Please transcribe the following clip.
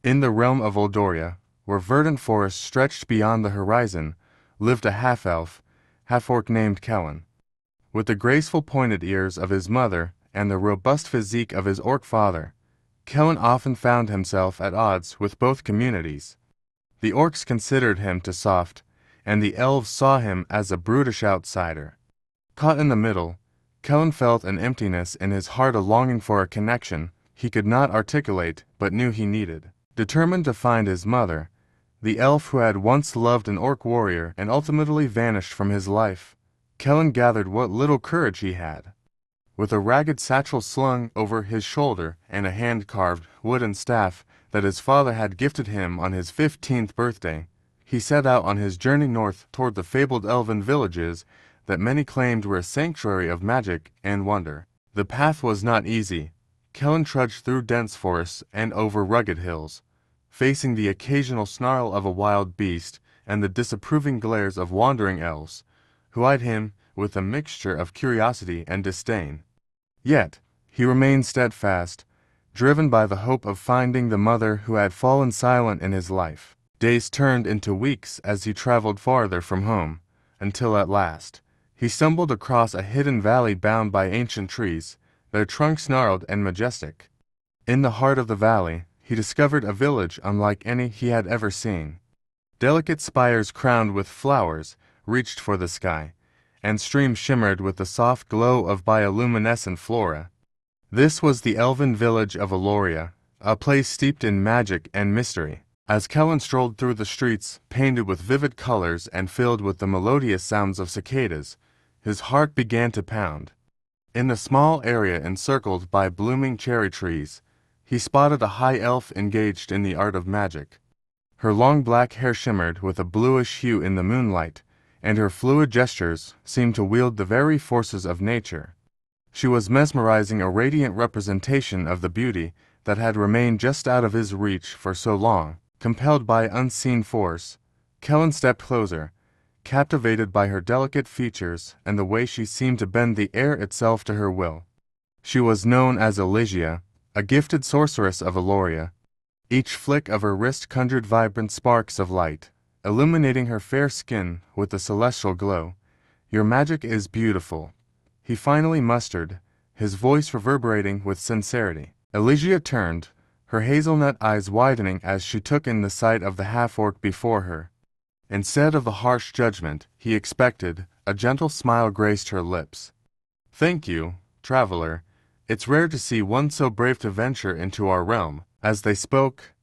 In the realm of Oldoria, where verdant forests stretched beyond the horizon, lived a half-elf, half-orc named Kellen. With the graceful pointed ears of his mother and the robust physique of his orc father, Kellen often found himself at odds with both communities. The orcs considered him too soft, and the elves saw him as a brutish outsider. Caught in the middle, Kellen felt an emptiness in his heart, a longing for a connection he could not articulate but knew he needed. Determined to find his mother, the elf who had once loved an orc warrior and ultimately vanished from his life, Kellen gathered what little courage he had. With a ragged satchel slung over his shoulder and a hand-carved wooden staff that his father had gifted him on his 15th birthday, he set out on his journey north toward the fabled elven villages that many claimed were a sanctuary of magic and wonder. The path was not easy. Kellen trudged through dense forests and over rugged hills, facing the occasional snarl of a wild beast and the disapproving glares of wandering elves, who eyed him with a mixture of curiosity and disdain. Yet, he remained steadfast, driven by the hope of finding the mother who had fallen silent in his life. Days turned into weeks as he traveled farther from home, until at last, he stumbled across a hidden valley bound by ancient trees, their trunks gnarled and majestic. In the heart of the valley, he discovered a village unlike any he had ever seen. Delicate spires crowned with flowers reached for the sky, and streams shimmered with the soft glow of bioluminescent flora. This was the elven village of Aloria, a place steeped in magic and mystery. As Kellen strolled through the streets painted with vivid colors and filled with the melodious sounds of cicadas, his heart began to pound. In the small area encircled by blooming cherry trees, he spotted a high elf engaged in the art of magic. Her long black hair shimmered with a bluish hue in the moonlight, and her fluid gestures seemed to wield the very forces of nature. She was mesmerizing, a radiant representation of the beauty that had remained just out of his reach for so long. Compelled by unseen force, Kellen stepped closer, captivated by her delicate features and the way she seemed to bend the air itself to her will. She was known as Elysia, a gifted sorceress of Aloria. Each flick of her wrist conjured vibrant sparks of light, illuminating her fair skin with a celestial glow. "Your magic is beautiful," he finally mustered, his voice reverberating with sincerity. Elysia turned, her hazelnut eyes widening as she took in the sight of the half-orc before her. Instead of the harsh judgment he expected, a gentle smile graced her lips. "Thank you, traveler. It's rare to see one so brave to venture into our realm." As they spoke,